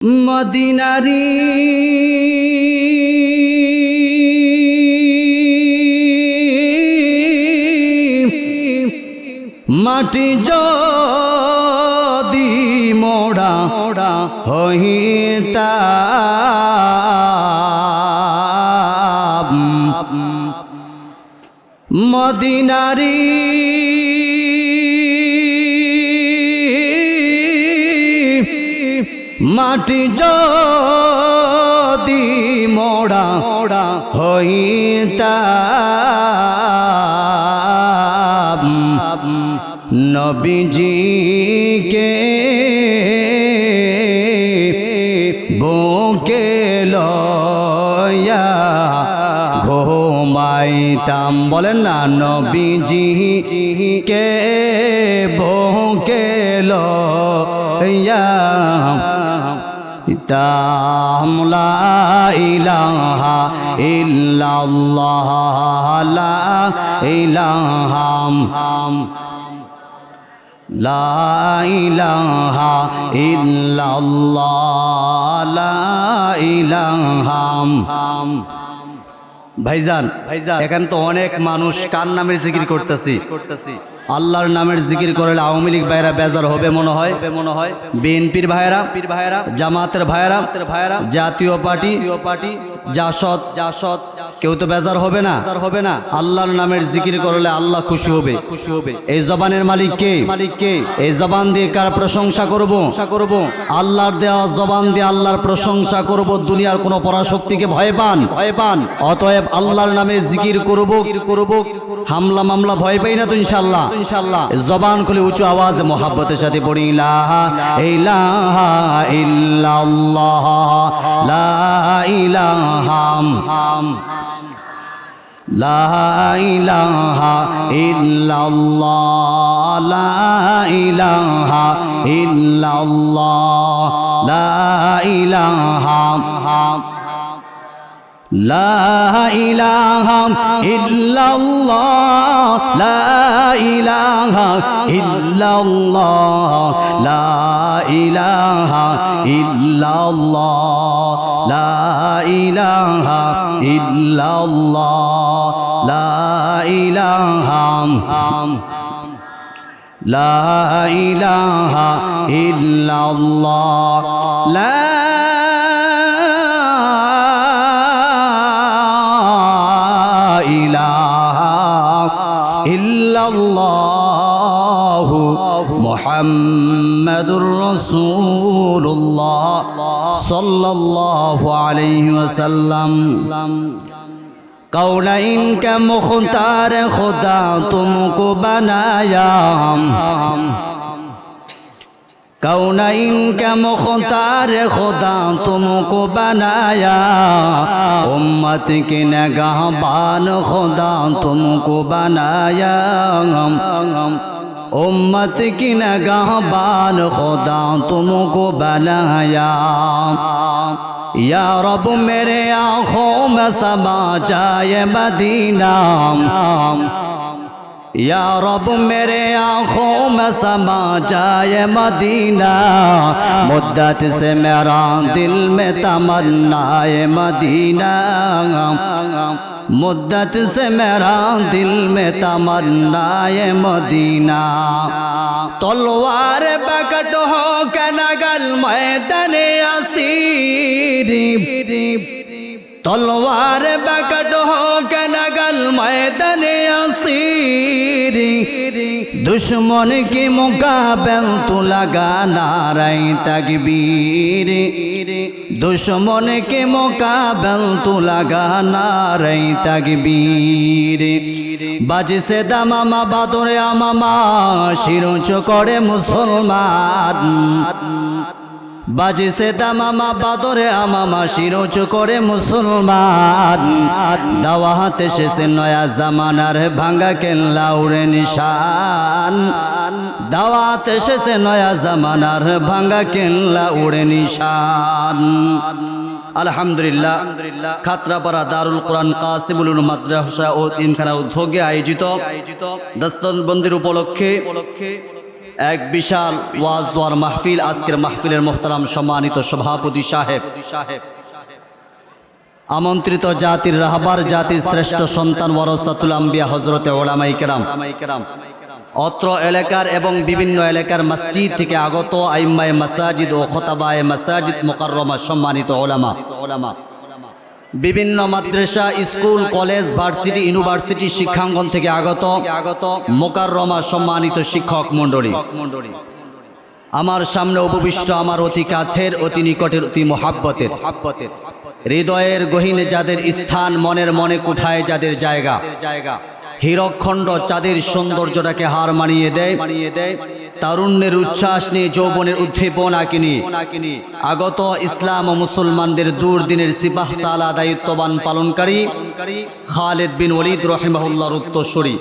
মদিনারি মাটি যদি মোড়া হইতাম মদিনারি মাটি যদি মোড়া হইতাম নবীজিকে বুকে লয়া ঘুমাইতাম। বলেন না, নবীজিকে বুকে লয়া লা ইলাহা ইল্লাল্লাহ লা ইলাহা লা ইলাহা ইল্লাল্লাহ লা ইলাহা। ভাইজান এখানে তো অনেক মানুষ কার নামের জিকির করতেছি। আল্লাহর নামের জিকির করলে আওয়ামী লীগ ভাইরা বেজার হবে মনে হয়, বিএনপির ভাইরা, জামাতের ভাইরা, জাতীয় পার্টি, জাসদ কেউ তো বেজার হবে না। আল্লাহর নামের জিকির করলে আল্লাহ খুশি হবে। এই জবানের মালিক কে? এই জবান দিয়ে কার প্রশংসা করব? আল্লাহর দেওয়া জবান দিয়ে আল্লাহর প্রশংসা করব। দুনিয়ার কোনো পরাশক্তিকে ভয় পান? অতএব আল্লাহর নামে জিকির করব। হামলা মামলা ভয় পাই না তো ইনশাআল্লাহ। জবান খুলে উঁচু আওয়াজে মোহাব্বতের সাথে পড়ি লা ইলাহা ইল্লাল্লাহ লা ইলাহা লা ইলাহা ইল্লাল্লাহ লা ইলাহা ইল্লাল্লাহ লা ইলাহা লা ইলাহা ইল্লাল্লাহ লা ইলাহা ইল্লাল্লাহ লা ইলাহা ইল্লাল্লাহ লা ইলাহা ইল্লাল্লাহ লা ইলাহা লা ইলাহা ইল্লাল্লাহ লা ইল্লাল্লাহু মুহাম্মাদুর রাসূলুল্লাহ সাল্লাল্লাহু আলাইহি ওয়াসাল্লাম। कौनैन का मुख्तार खुदा तुमको बनाया, कौनैन का मुख्तार खुदा तुमको बनाया, उम्मत की नगहबान खुदा तुमको बनाया, उम्मत की नगहबान खुदा तुमको बनाया। या रब मेरे आँखों में समा जाए मदीना, या रब मेरे आँखों में समा जाए मदीना, मुद्दत से मेरा दिल में तमन्नाए मदीना, मुद्दत से मेरा दिल में तमन्नाए मदीना। तलवार बकट हो के नगल मैदाने असीर, तलवार बकट हो के नगल मैदाने असीर, दुश्मन के मुकाबल तू लगा नारे तकबीर, दुश्मन के मुकाबल तू लगा नारे तकबीर। बाजी से दामामा बादरे आमामा शिरो चोकड़े मुसलमान, बाजी से दामामा बादरे आमामा शिरो चोकड़े मुसलमान। दावात से नया जमानार भांगा केल्ला उड़े निशान, दावात से नया जमानार भांगा केल्ला उड़े निशान। আলহামদুলিল্লাহ খাতরাপাড়া দারুল কোরআন কাসিমুল উলুম মাদ্রাসা ও তিনখানা উদ্যোগে আয়োজিত দস্তবন্দির উপলক্ষে এক বিশাল ওয়াজ দোয়ার মাহফিল। আজকের মাহফিলের মোহতারাম সম্মানিত সভাপতি সাহেব, আমন্ত্রিত জাতির রাহবার, জাতির শ্রেষ্ঠ সন্তান ওয়ারাসাতুল আম্বিয়া হযরতে উলামায়ে কেরাম, অত্র এলাকার এবং বিভিন্ন এলাকার মসজিদ থেকে আগত আইম্মায়ে মাসাজিদ ও খতাবায়ে মাসাজিদ মুকাররমা, সম্মানিত উলামা, বিভিন্ন মাদ্রাসা, স্কুল, কলেজ, ভার্সিটি, ইউনিভার্সিটি শিক্ষাঙ্গন থেকে আগত মুকাররমা সম্মানিত শিক্ষক মণ্ডলী, আমার সামনে উপবিষ্ট আমার অতি কাছের, অতি নিকটের, অতি মোহাব্বতের, হৃদয়ের গহীনে যাদের স্থান, মনের মনে কোঠায় যাদের জায়গা, হীরকখণ্ড চাঁদের সৌন্দর্যটাকে হার মানিয়ে দেয়, তারুণ্যের উচ্ছ্বাস নিয়ে, যৌবনের উদ্দীপনাকে নিয়ে আগত ইসলাম ও মুসলমানদের দুর্দিনের সিপাহ সালা দায়িত্ববান পালনকারী খালিদ বিন ওয়ালিদ রাহিমাহুল্লাহর উত্তরসূরি,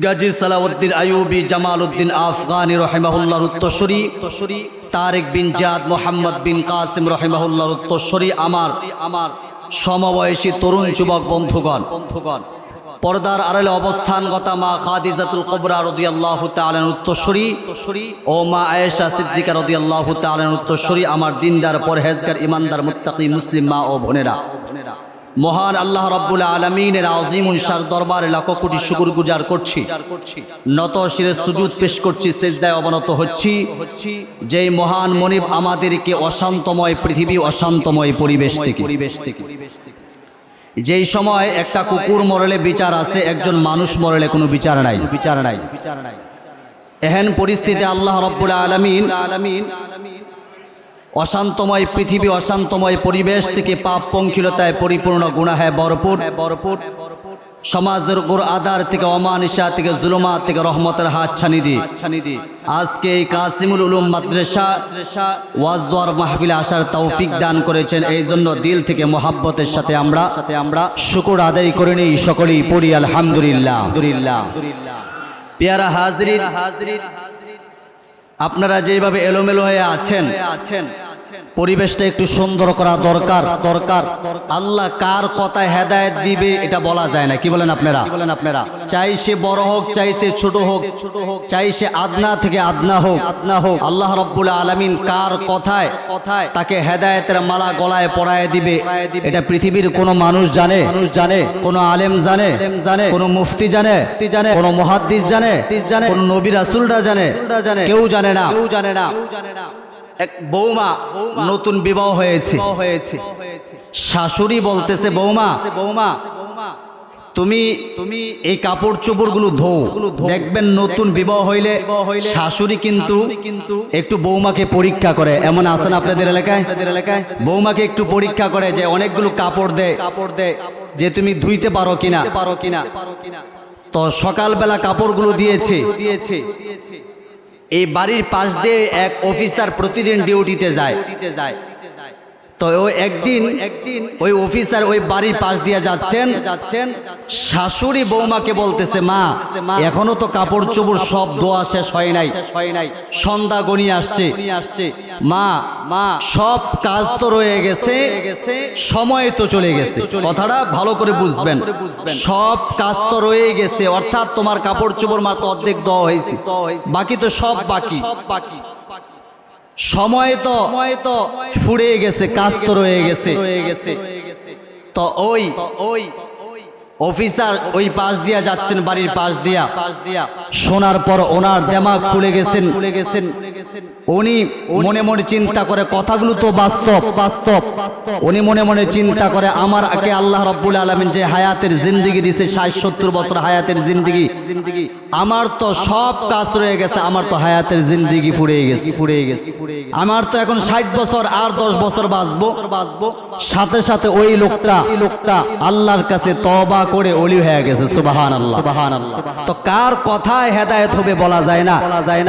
গাজী সালাউদ্দিন আইয়ুবী, জামালউদ্দিন আফগানী রাহিমাহুল্লাহর উত্তরসূরি, তারেক বিন জিয়াদ, মোহাম্মদ বিন কাসিম রাহিমাহুল্লাহর উত্তরসূরি, আমার সমবয়সী তরুণ যুবক বন্ধুগণ, পর্দার আড়ালে অবস্থানগতা মা খাদিজাতুল কুবরা রাদিয়াল্লাহু তাআলা আনহার উত্তরসূরি ও মা আয়েশা সিদ্দিকা রাদিয়াল্লাহু তাআলা আনহার উত্তরসূরি, আমার দিনদার, পরহেজগার, ইমানদার, মুত্তাকি মুসলিম মা ও বোনেরা, মহান আল্লাহ রাব্বুল আলামিনের আযীমুন শার দরবারে লাখো কোটি শুকরগুজার করছি, নত শিরে সুজুদ পেশ করছি, সিজদায় অবনত হচ্ছি, যেই মহান মনিব আমাদেরকে অশান্তময় পৃথিবী, অশান্তময় পরিবেশ থেকে, যেই সময় একটা কুকুর মরলে বিচার আছে, একজন মানুষ মরলে কোনো বিচার নাই। এহেন পরিস্থিতি আল্লাহ রাব্বুল আলামিন অশান্তময় পৃথিবী, অশান্তময় পরিবেশ থেকে, পাপ পঙ্কিলতায় পরিপূর্ণ, গুনাহে ভরপুর সমাজের গুর আদার থেকে, অমানিসা থেকে, জুলুমাত থেকে রহমতের হাত ছানি দি আজকে এই কাসিমুল উলুম মাদ্রাসা ওয়াজ দোয়ার মাহফিলে আসার তৌফিক দান করেছেন। এই জন্য দিল থেকে মোহাব্বতের সাথে আমরা শুকর আদায় করে নিই, সকলেই পড়ি আলহামদুলিল্লাহ। পেয়ারা হাজরিন, আপনারা যেভাবে এলোমেলো হয়ে আছেন, পরিবেশটা একটু সুন্দর করা দরকার। আল্লাহ কার কথায় হেদায়েত দিবে এটা বলা যায় না, কি বলেন আপনারা? চাই সে বড় হোক, চাই সে ছোট হোক, চাই সে আদনা থেকে আদনা হোক, আল্লাহ রাব্বুল আলামিন কার কথায় তাকে হেদায়েতের মালা গলায় পরায় দিবে এটা পৃথিবীর কোনো মানুষ জানে? কোনো আলেম জানে? কোনো মুফতি জানে? কোনো মুহাদ্দিস জানে? কোনো নবী রাসূলরা জানে? কেউ জানে না। এক বৌমা নতুন বিবাহ হয়েছে, শাশুড়ি বলতেছে, বৌমা তুমি এই কাপড় চোপড়গুলো ধো, দেখবেন নতুন বিবাহ হইলে শাশুড়ি কিন্তু একটু বৌমাকে পরীক্ষা করে। এমন আছেন আপনাদের এলাকায়? বৌমাকে একটু পরীক্ষা করে, যে অনেকগুলো কাপড় দেয় যে তুমি ধুইতে পারো কিনা। তো সকালবেলা কাপড়গুলো দিয়েছে। এই বাড়ির পাশ দিয়ে এক অফিসার প্রতিদিন ডিউটিতে যায়। তো একদিন ওই অফিসার ওই বাড়ির পাশ দিয়ে যাচ্ছেন, শাশুড়ি বৌমাকে বলতেছে, মা এখনো তো কাপড় চোপড় সব ধোয়া শেষ হয় নাই, সন্ধ্যা গনিয়ে আসছে, মা সব কাজ তো রয়ে গেছে, সময় তো চলে গেছে। কথাটা ভালো করে বুঝবেন, সব কাজ তো রয়ে গেছে, অর্থাৎ তোমার কাপড় চোপড় মাত্র অর্ধেক ধোয়া হয়েছে, বাকি তো সব বাকি। সময় তো ফুরিয়ে গেছে, কাজ তো রয়ে গেছে। তো ওই অফিসার ওই পাশ দিয়া যাচ্ছেন, বাড়ির পাশ দিয়া, শোনার পর ওনার দিমাগ খুলে গেছেন। উনি মনে মনে চিন্তা করে, কথাগুলো তো বাস্তব। উনি মনে মনে চিন্তা করে, আমার আগে আল্লাহ রাব্বুল আলামিন যে হায়াতের জিন্দেগি দিয়েছে, 60-70 বছর হায়াতের জিন্দেগি, আমার তো সব কাজ রয়ে গেছে, আমার তো হায়াতের জিন্দেগি ফুরিয়ে গেছে। আমার তো এখন 60 বছর, আর 10 বছর বাঁচবো। সাথে সাথে ওই লোকটা আল্লাহর কাছে তওবা করে ওলি হয়ে গেছে। সুবহানাল্লাহ। তো কার কথায় হেদায়েত হবে বলা যায় না।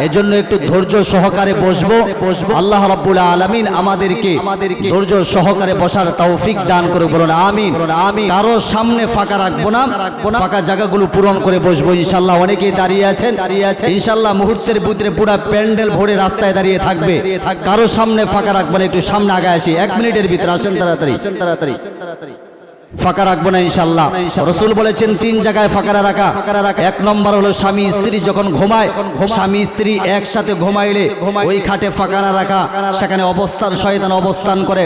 এজন্য একটু ধৈর্য সহকারে বসবো। আল্লাহ রাব্বুল আলামিন আমাদেরকে ধৈর্য সহকারে বসার তৌফিক দান করে, বলুন আমিন। কারো সামনে ফাঁকা রাখবো না, ফাঁকা জায়গাগুলো পূরণ করে বসবো ইনশাআল্লাহ। অনেকেই দাঁড়িয়ে আছেন ইনশাআল্লাহ, মুহূর্তের ভিতরে পুরো প্যান্ডেল ভরে রাস্তায় দাঁড়িয়ে থাকবে। কারো সামনে ফাঁকা রাখবো না, একটু সামনে আগে আসি, 1 মিনিটের ভিতরে আসেন, তাড়াতাড়ি। ফাঁকা রাখবো না ইনশাআল্লাহ। রাসূল বলেছেন 3 জায়গায় ফাঁকা রাখা। এক নম্বর হলো স্বামী স্ত্রী যখন ঘুমায়, স্বামী স্ত্রী একসাথে ঘুমাইলে ওই খাটে ফাঁকা রাখা, সেখানে শয়তান অবস্থান করে।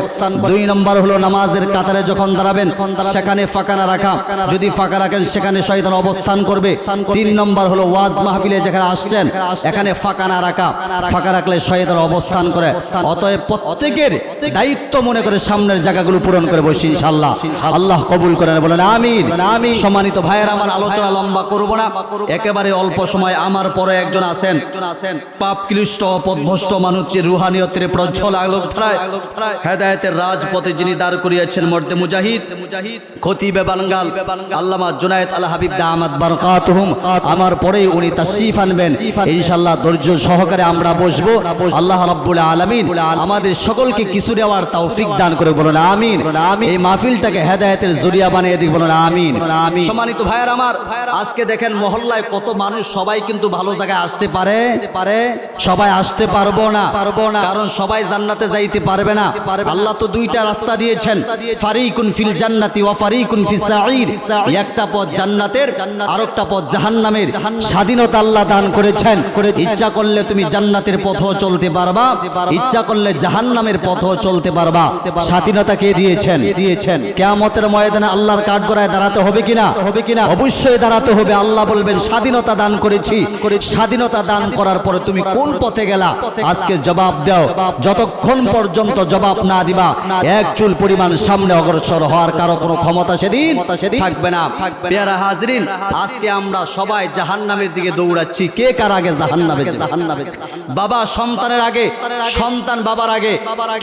2 নম্বর হলো নামাজের কাতারে যখন দাঁড়াবেন সেখানে ফাঁকা রাখা, যদি ফাঁকা রাখেন সেখানে শয়তান অবস্থান করবে। 3 নম্বর হলো ওয়াজ মাহফিলে যেখানে আসছেন এখানে ফাঁকা না রাখা, ফাঁকা রাখলে শয়তান অবস্থান করে। অতএব প্রত্যেকের দায়িত্ব মনে করে সামনের জায়গাগুলো পূরণ করে বসি ইনশাআল্লাহ। আল্লাহ কবুল করেন, বলেন আমিন। সম্মানিত ভাইয়ের আমার আলোচনা লম্বা করব না, একেবারে অল্প সময়। আমার পরে একজন আছেন পাপ ক্লিষ্ট পথভ্রষ্ট মানুষের রুহানিয়তের প্রজ্জ্বল আলোক ধারায় হেদায়েতের রাজপথে যিনি দাঁড় করিয়েছেন মর্দে মুজাহিদ খতিবে বাঙ্গাল আল্লামা জুনায়েদ আল হাবিব দামাত বারকাতুহুম। আমার পরেই উনি তাশরীফ আনবেন ইনশাআল্লাহ। ধৈর্য সহকারে আমরা বসবো। আল্লাহ রাব্বুল আলামিন আমাদের সকলকে কিছু নেওয়ার তৌফিক দান করে, বলুন আমিন। এই মাহফিলটাকে হেদায়েতের জরিয়া বানিয়ে দিক, বলুন আমিন। সম্মানিত ভাইয়ের আমার, আজকে দেখেন মহল্লায় কত মানুষ, সবাই কিন্তু ভালো জায়গায় আসতে পারে, সবাই আসতে পারবো না, কারণ সবাই জান্নাতে যাইতে পারবে না। আল্লাহ তো 2টা রাস্তা দিয়েছেন, ফারিকুন ফিল জান্নাতি ওয়া ফারিকুন ফিস সাঈর। একটা পথ জান্নাতের, আরেকটা পথ জাহান্নামের। স্বাধীনতা আল্লাহ দান করেছেন, ইচ্ছা করলে তুমি জান্নাতের পথও চলতে পারবা, ইচ্ছা করলে জাহান্নামের পথও চলতে পারবা। স্বাধীনতা কে দিয়েছেন? কিয়ামতের ময়দানে আল্লাহর কাঠগড়ায় দাঁড়াতে হবে কিনা? অবশ্যই দাঁড়াতে হবে। আল্লাহ বলবেন স্বাধীনতা দান করেছি, স্বাধীনতা দান করার পরে তুমি কোন পথে গেলা আজকে জবাব দাও। যতক্ষণ পর্যন্ত জবাব না দিবা এক চুল পরিমাণ সামনে অগ্রসর হওয়ার কারো কোনো ক্ষমতা সেদিন থাকবে না। প্রিয়রা হাজরিন, আজকে আমরা সবাই জাহান্নামের দিকে দৌড়াচ্ছি। কে কার আগে জাহান্নামে? বাবা সন্তানের আগে, সন্তান বাবার আগে,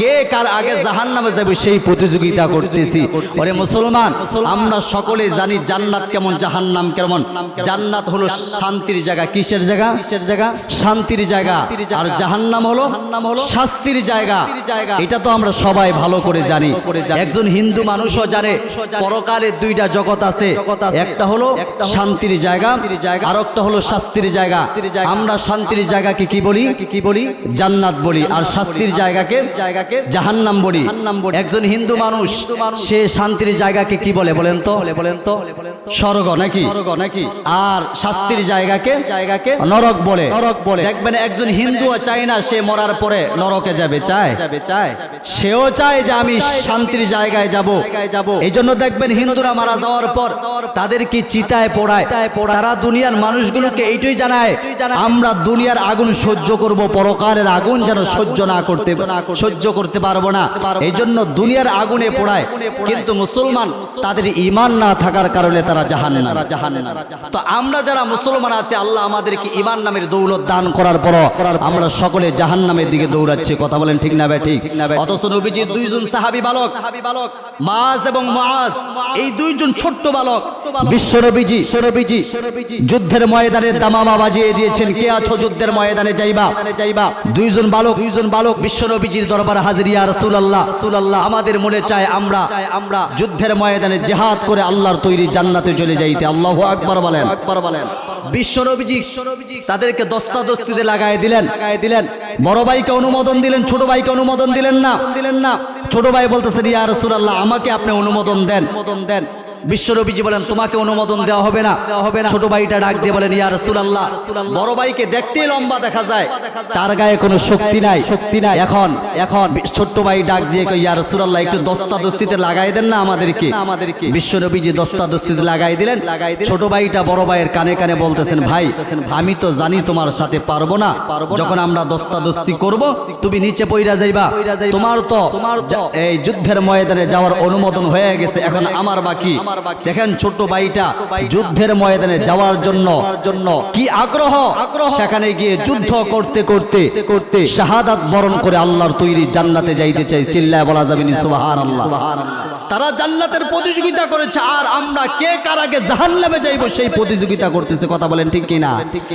কে কার আগে জাহান্নামে যাবে সেই প্রতিযোগিতা করতেছি। ওরে মুসলমান, আমরা সকলে জানি জান্নাত কেমন, জাহান্নাম কেমন। জান্নাত হলো শান্তির জায়গা। কিসের জায়গা? শান্তির জায়গা। আর জাহান্নাম হলো শাস্তির জায়গা। এটা তো আমরা সবাই ভালো করে জানি। একজন হিন্দু মানুষও জানে পরকালে 2টা জগৎ আছে, একটা হলো শান্তির জায়গা, আর একটা হলো শাস্তির জায়গা। আমরা শান্তির জায়গাকে কি বলি? জান্নাত বলি। আর শাস্তির জায়গাকে জাহান্নাম বলি। একজন হিন্দু মানুষ সে শান্তির জায়গাকে কি বলে বলেন তো? স্বর্গ নাকি? আর শাস্তির জায়গাকে নরক বলে। দেখবেন একজন হিন্দু চায় না সে মরার পরে নরকে যাবে, চায়? সেও চায় যে আমি শান্তির জায়গায় যাব। এই জন্য দেখবেন হিন্দুরা মারা যাওয়ার পর তাদেরকে চিতায় পোড়ায়। তারা দুনিয়ার মানুষগুলোকে এইটাই জানায় আমরা দুনিয়ার আগুন সহ্য করব, পরকালের আগুন যেন সহ্য করতে পারবো না। এই জন্য দুনিয়ার আগুনে পোড়ায়। কিন্তু মুসলমান তাদের ঈমান না থাকার কারণে তারা জাহান্নাম। তো আমরা যারা মুসলমান আছে, আল্লাহ আমাদেরকে ঈমান নামের দৌলত দান করার পর আমরা সকলে জাহান্নামের দিকে দৌড়াচ্ছি। কথা বলেন ঠিক না ঠিক? অথচ নবীজির 2 জন সাহাবী বালক, মাআজ এবং মুআজ, এই 2 জন ছোট্ট বালক বিশ্বনবীজি যুদ্ধের ময়দানে দামামা বাজিয়ে দিয়েছেন। কে আছো যুদ্ধের ময়দানে যাইবা? 2 জন বালক বিশ্বনবীজির দরবারে হাজির। ইয়া রাসূলুল্লাহ, আমাদের মনে চায় আমরা যুদ্ধের ময়দানে জিহাদ করে আল্লাহর তৈরি জান্নাতে চলে যাইতে। আল্লাহু আকবার বলেন। বিশ্বনবীজি তাদেরকে দস্তাদস্তিতে লাগায় দিলেন। বড় ভাইকে অনুমোদন দিলেন, ছোট ভাইকে অনুমোদন দিলেন না। ছোট ভাই বলতেছেন ইয়া রাসূলুল্লাহ আমাকে আপনি অনুমোদন দেন। বিশ্বনবীজি বলেন তোমাকে অনুমোদন দেওয়া হবে না। ছোট ভাইটা ডাক দিয়ে বলেন ইয়া রাসূলুল্লাহ, বড় ভাইকে দেখতেই লম্বা দেখা যায়, তার গায়ে কোনো শক্তি নাই। এখন ছোট ভাই ডাক দিয়ে কই ইয়া রাসূলুল্লাহ একটু দস্তাদস্তিতে লাগাই দেন না আমাদেরকে। বিশ্বনবীজি দস্তাদস্তিতে লাগাই দিলেন। ছোট ভাইটা বড় ভাইয়ের কানে কানে বলতেছেন ভাই আমি তো জানি তোমার সাথে পারবো না, যখন আমরা দস্তাদস্তি করব তুমি নিচে পইরা যাইবা। তোমার তো এই যুদ্ধের ময়দানে যাওয়ার অনুমোদন হয়ে গেছে, এখন আমার বাকি। দেখেন ছোট ভাইটা যুদ্ধের ময়দানে যাওয়ার জন্য কি আগ্রহ, সেখানে গিয়ে যুদ্ধ করতে করতে শাহাদাত বরণ করে আল্লাহর তৈরি জান্নাতে যাইতে চাই। চিল্লায় বলা যাবে না সুবহানাল্লাহ। তারা জান্নাতের প্রতিযোগিতা করেছে, আর আমরা কে কার আগে জাহান্নামে যাইব সেই প্রতিযোগিতা করতেছে। কথা বলেন ঠিক কিনা?